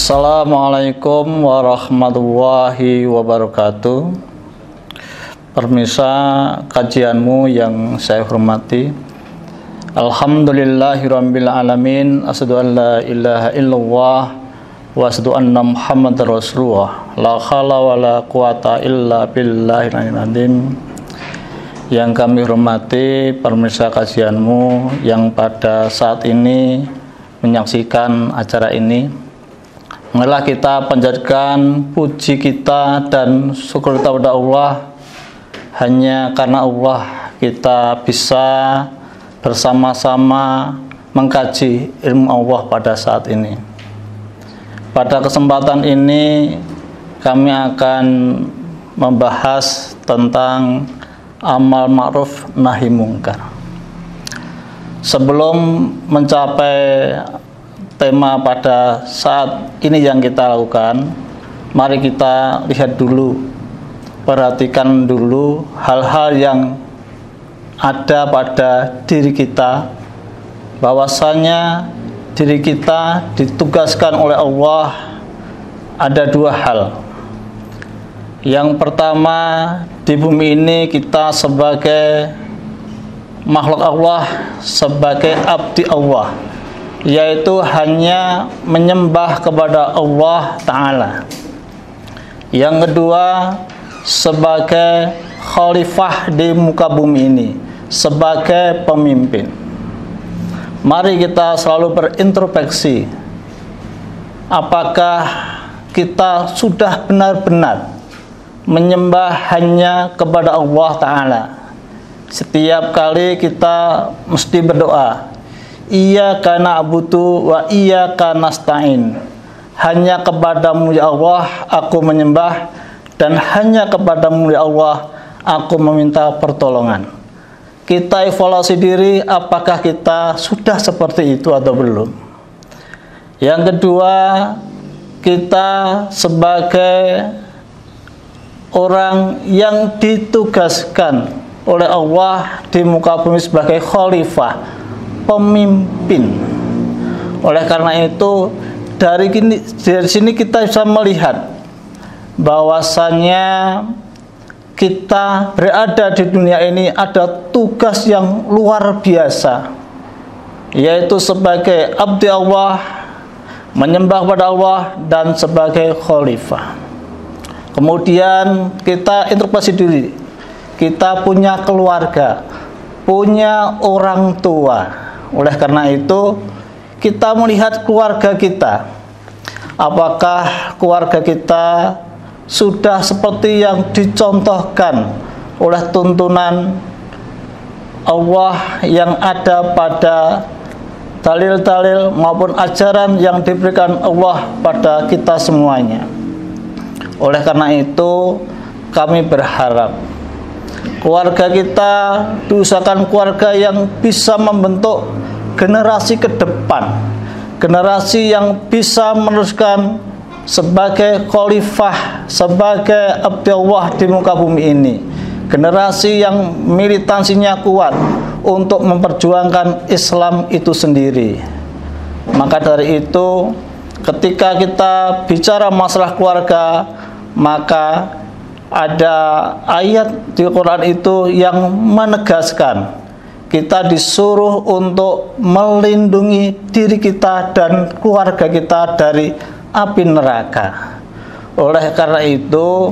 Assalamualaikum warahmatullahi wabarakatuh. Permisa kajianmu yang saya hormati, alhamdulillahirabbil alamin, asyhadu an la ilaha illallah wa asyhadu anna muhammadar rasulullah, la haula wala quwata illa billahil azim. Yang kami hormati permisa kajianmu yang pada saat ini menyaksikan acara ini, marilah kita panjatkan puji kita dan syukur kita kepada Allah. Hanya karena Allah kita bisa bersama-sama mengkaji ilmu Allah pada saat ini. Pada kesempatan ini kami akan membahas tentang amal ma'ruf nahi mungkar. Sebelum mencapai tema pada saat ini yang kita lakukan, mari kita lihat dulu, perhatikan dulu hal-hal yang ada pada diri kita, bahwasanya diri kita ditugaskan oleh Allah ada dua hal. Yang pertama, di bumi ini kita sebagai makhluk Allah, sebagai abdi Allah, yaitu hanya menyembah kepada Allah Ta'ala. Yang kedua, sebagai khalifah di muka bumi ini, sebagai pemimpin. Mari kita selalu berintrospeksi, apakah kita sudah benar-benar menyembah hanya kepada Allah Ta'ala. Setiap kali kita mesti berdoa, Iyyaka na'budu wa iyyaka nasta'in. Hanya kepadamu ya Allah aku menyembah, dan hanya kepadamu ya Allah aku meminta pertolongan. Kita evaluasi diri, apakah kita sudah seperti itu atau belum. Yang kedua, kita sebagai orang yang ditugaskan oleh Allah di muka bumi sebagai khalifah, pemimpin. Oleh karena itu, dari sini kita bisa melihat bahwasanya kita berada di dunia ini ada tugas yang luar biasa, yaitu sebagai abdi Allah, menyembah kepada Allah, dan sebagai khalifah. Kemudian kita introspeksi diri, kita punya keluarga, punya orang tua. Oleh karena itu, kita melihat keluarga kita, apakah keluarga kita sudah seperti yang dicontohkan oleh tuntunan Allah yang ada pada dalil-dalil maupun ajaran yang diberikan Allah pada kita semuanya. Oleh karena itu, kami berharap keluarga kita diusahakan keluarga yang bisa membentuk generasi ke depan, generasi yang bisa meneruskan sebagai khalifah, sebagai abdi Allah di muka bumi ini, generasi yang militansinya kuat untuk memperjuangkan Islam itu sendiri. Maka dari itu, ketika kita bicara masalah keluarga, maka ada ayat di Quran itu yang menegaskan kita disuruh untuk melindungi diri kita dan keluarga kita dari api neraka. Oleh karena itu,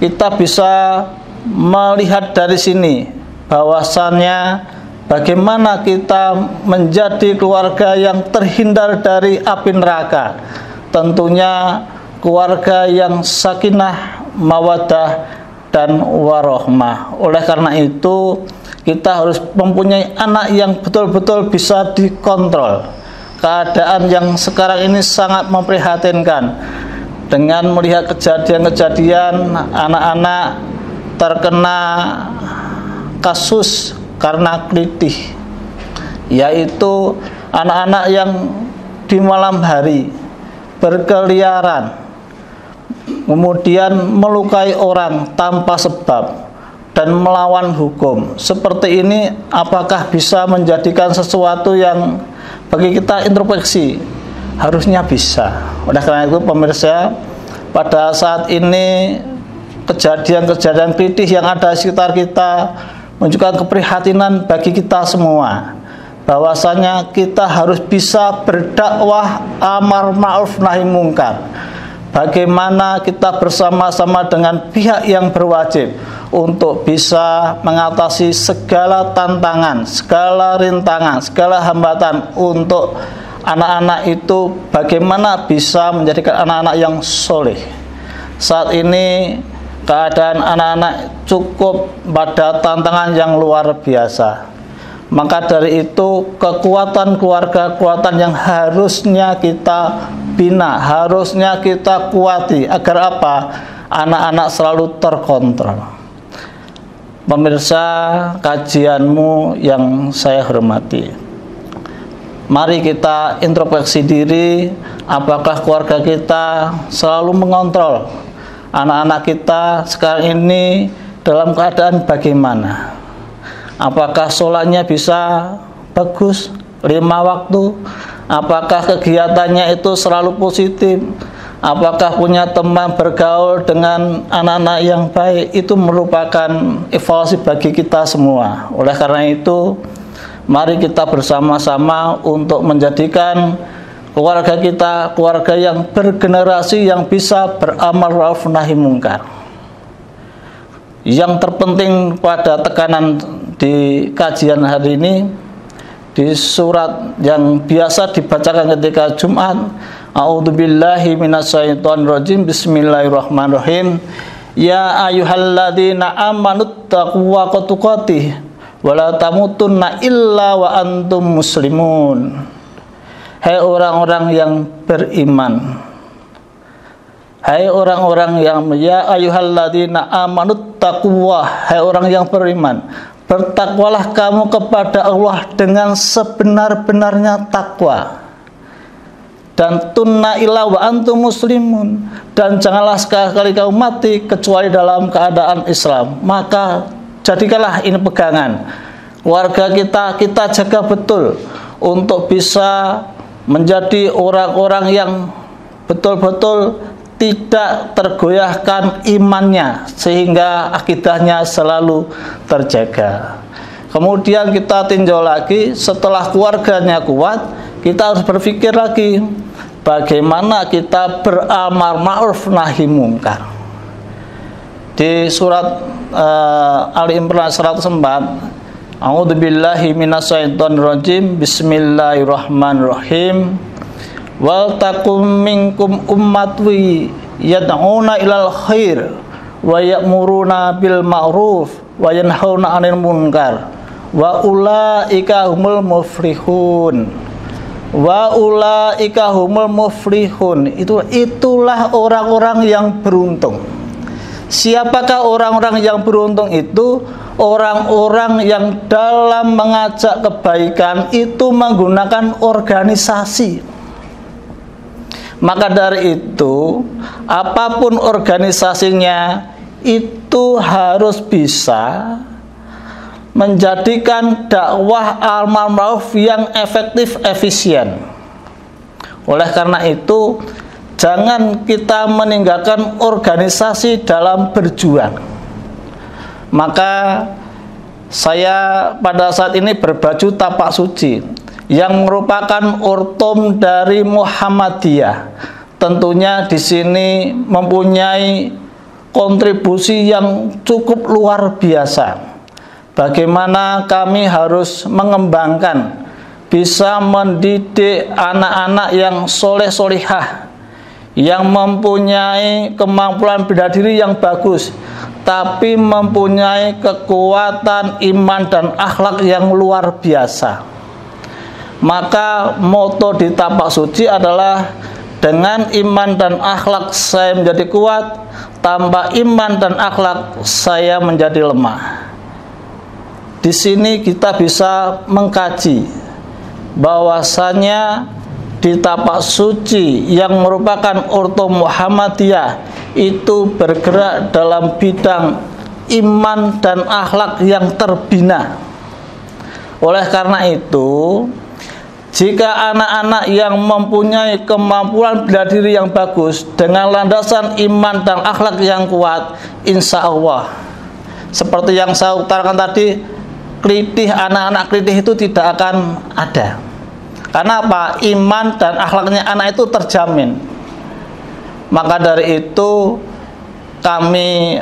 kita bisa melihat dari sini bahwasannya bagaimana kita menjadi keluarga yang terhindar dari api neraka. Tentunya keluarga yang sakinah, mawaddah, dan warahmah. Oleh karena itu, kita harus mempunyai anak yang betul-betul bisa dikontrol. Keadaan yang sekarang ini sangat memprihatinkan, dengan melihat kejadian-kejadian anak-anak terkena kasus karena kelitih, yaitu anak-anak yang di malam hari berkeliaran, kemudian melukai orang tanpa sebab dan melawan hukum. Seperti ini apakah bisa menjadikan sesuatu yang bagi kita introspeksi? harusnya bisa. Oleh karena itu pemirsa, pada saat ini kejadian-kejadian kritis yang ada di sekitar kita menunjukkan keprihatinan bagi kita semua, bahwasanya kita harus bisa berdakwah amar ma'ruf nahi mungkar. Bagaimana kita bersama-sama dengan pihak yang berwajib untuk bisa mengatasi segala tantangan, segala rintangan, segala hambatan untuk anak-anak itu, bagaimana bisa menjadikan anak-anak yang soleh. Saat ini keadaan anak-anak cukup pada tantangan yang luar biasa. Maka dari itu kekuatan keluarga, kekuatan yang harusnya kita bina, harusnya kita kuati, agar apa? Anak-anak selalu terkontrol. Pemirsa kajianmu yang saya hormati, mari kita introspeksi diri, apakah keluarga kita selalu mengontrol anak-anak kita sekarang ini dalam keadaan bagaimana? Apakah sholatnya bisa bagus 5 waktu? Apakah kegiatannya itu selalu positif? Apakah punya teman bergaul dengan anak-anak yang baik? Itu merupakan evaluasi bagi kita semua. Oleh karena itu, mari kita bersama-sama untuk menjadikan keluarga kita keluarga yang bergenerasi, yang bisa beramal ma'ruf nahi mungkar. Yang terpenting pada tekanan di kajian hari ini, di surat yang biasa dibacakan ketika Jumat, a'udzubillahi minasyaitonirrajim, bismillahirrahmanirrahim, ya ayyuhalladzina amanuttaquwa haqqa tuqatih wa la tamutunna illa wa antum muslimun. Hai orang-orang yang beriman, hai orang-orang yang, ya ayyuhalladzina amanuttaquwa, hai orang yang beriman, bertakwalah kamu kepada Allah dengan sebenar-benarnya takwa. Dan tunna illa wa antum muslimun, dan janganlah sekali-kali kamu mati kecuali dalam keadaan Islam. Maka jadikanlah ini pegangan. Warga kita jaga betul untuk bisa menjadi orang-orang yang betul-betul tidak tergoyahkan imannya, sehingga akidahnya selalu terjaga. Kemudian kita tinjau lagi, setelah keluarganya kuat, kita harus berpikir lagi bagaimana kita beramal ma'ruf nahi mungkar. Di surat Ali Imran 104, a'udzubillahi minasyaitonirrajim, bismillahirrahmanirrahim, wal takum minkum ummatwi yad'una ilal khair wa ya'muruna bil ma'ruf wa yanhauna 'anil munkar wa ulaika humul muflihun. Wa ulaika humul muflihun, itulah orang-orang yang beruntung. Siapakah orang-orang yang beruntung itu? Orang-orang yang dalam mengajak kebaikan itu menggunakan organisasi. Maka dari itu, apapun organisasinya itu harus bisa menjadikan dakwah amar ma'ruf yang efektif, efisien. Oleh karena itu, jangan kita meninggalkan organisasi dalam berjuang. Maka saya pada saat ini berbaju tapak suci yang merupakan ortom dari Muhammadiyah. Tentunya di sini mempunyai kontribusi yang cukup luar biasa. Bagaimana kami harus mengembangkan, bisa mendidik anak-anak yang soleh-solihah, yang mempunyai kemampuan bela diri yang bagus, tapi mempunyai kekuatan iman dan akhlak yang luar biasa. Maka moto di tapak suci adalah, dengan iman dan akhlak saya menjadi kuat, tanpa iman dan akhlak saya menjadi lemah. Di sini kita bisa mengkaji bahwasanya di tapak suci yang merupakan orto Muhammadiyah itu bergerak dalam bidang iman dan akhlak yang terbina. Oleh karena itu, Jika anak-anak yang mempunyai kemampuan bela diri yang bagus dengan landasan iman dan akhlak yang kuat, insya Allah, seperti yang saya utarakan tadi, anak-anak kelitih itu tidak akan ada. Karena apa? Iman dan akhlaknya anak itu terjamin. Maka dari itu kami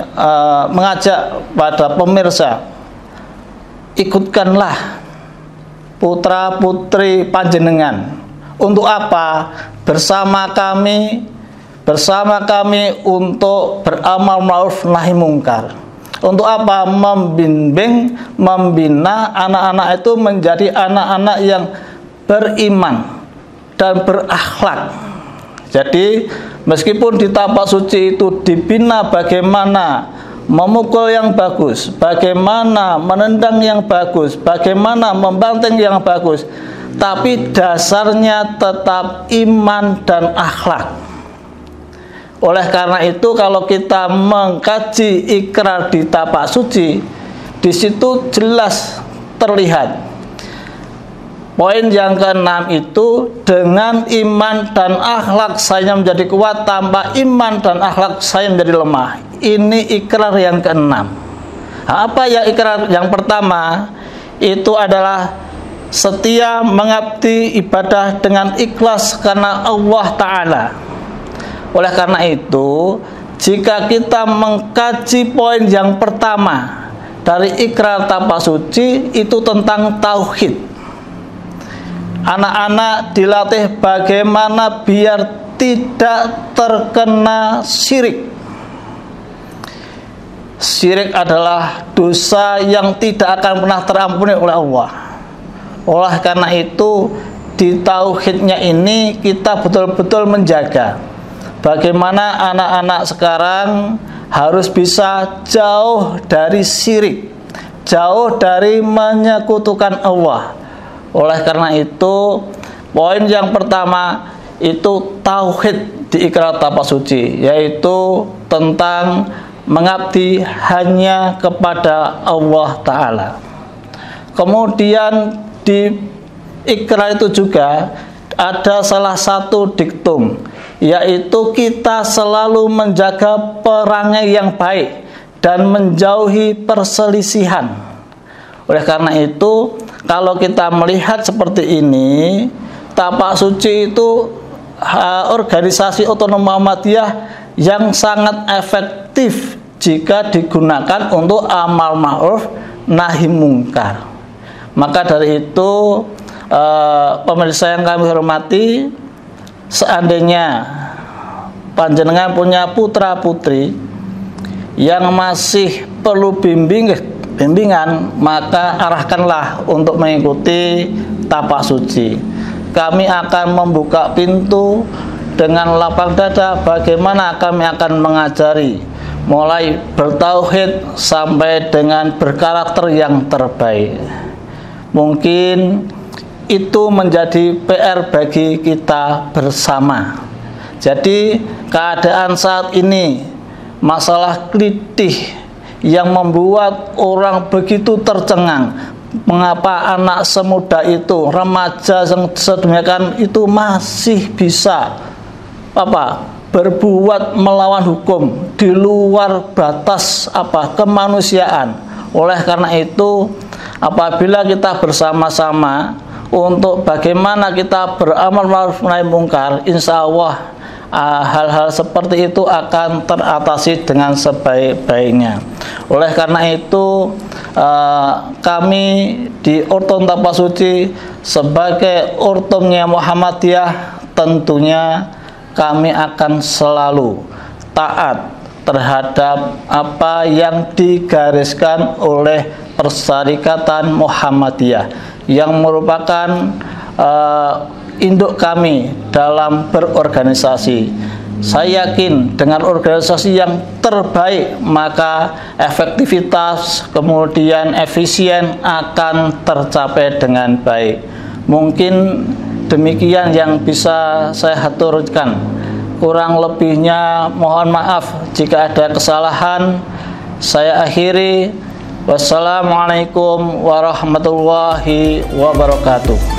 mengajak pada pemirsa, ikutkanlah putra putri panjenengan. Untuk apa? Bersama kami untuk beramal ma'ruf nahi mungkar. Untuk apa? Membimbing, membina anak-anak itu menjadi anak-anak yang beriman dan berakhlak. Jadi meskipun di tapak suci itu dibina bagaimana memukul yang bagus, bagaimana menendang yang bagus, bagaimana membanting yang bagus, tapi dasarnya tetap iman dan akhlak. Oleh karena itu, kalau kita mengkaji ikrar di tapak suci, di situ jelas terlihat. Poin yang keenam itu, dengan iman dan akhlak saya menjadi kuat, tanpa iman dan akhlak saya menjadi lemah. Ini ikrar yang keenam. Apa yang ikrar yang pertama? Itu adalah setia mengabdi ibadah dengan ikhlas karena Allah Ta'ala. Oleh karena itu, jika kita mengkaji poin yang pertama dari ikrar tapak suci, itu tentang tauhid. Anak-anak dilatih bagaimana biar tidak terkena syirik. Syirik adalah dosa yang tidak akan pernah terampuni oleh Allah. Oleh karena itu, di tauhidnya ini kita betul-betul menjaga bagaimana anak-anak sekarang harus bisa jauh dari syirik, jauh dari menyekutukan Allah. Oleh karena itu, poin yang pertama itu tauhid di ikrar tapak suci, yaitu tentang mengabdi hanya kepada Allah Ta'ala. Kemudian di ikrar itu juga ada salah satu diktum, yaitu kita selalu menjaga perangai yang baik dan menjauhi perselisihan. Oleh karena itu, kalau kita melihat seperti ini, tapak suci itu organisasi otonom Muhammadiyah yang sangat efektif jika digunakan untuk amal ma'ruf nahi mungkar. Maka dari itu, pemirsa yang kami hormati, seandainya panjenengan punya putra putri yang masih perlu bimbingan, maka arahkanlah untuk mengikuti tapak suci. Kami akan membuka pintu dengan lapang dada. Bagaimana kami akan mengajari, mulai bertauhid sampai dengan berkarakter yang terbaik. Mungkin itu menjadi PR bagi kita bersama. Jadi keadaan saat ini, masalah kelitih yang membuat orang begitu tercengang. Mengapa anak semuda itu, remaja yang sedemikian itu masih bisa berbuat melawan hukum di luar batas kemanusiaan. Oleh karena itu, apabila kita bersama-sama untuk bagaimana kita beramal ma'ruf nahi mungkar, insya Allah hal-hal seperti itu akan teratasi dengan sebaik-baiknya. Oleh karena itu, kami di Ortom Tapak Suci sebagai Ortomnya Muhammadiyah, tentunya kami akan selalu taat terhadap apa yang digariskan oleh Persyarikatan Muhammadiyah yang merupakan induk kami dalam berorganisasi. Saya yakin dengan organisasi yang terbaik, maka efektivitas kemudian efisien akan tercapai dengan baik. Mungkin demikian yang bisa saya aturkan. Kurang lebihnya mohon maaf jika ada kesalahan. Saya akhiri. Wassalamualaikum warahmatullahi wabarakatuh.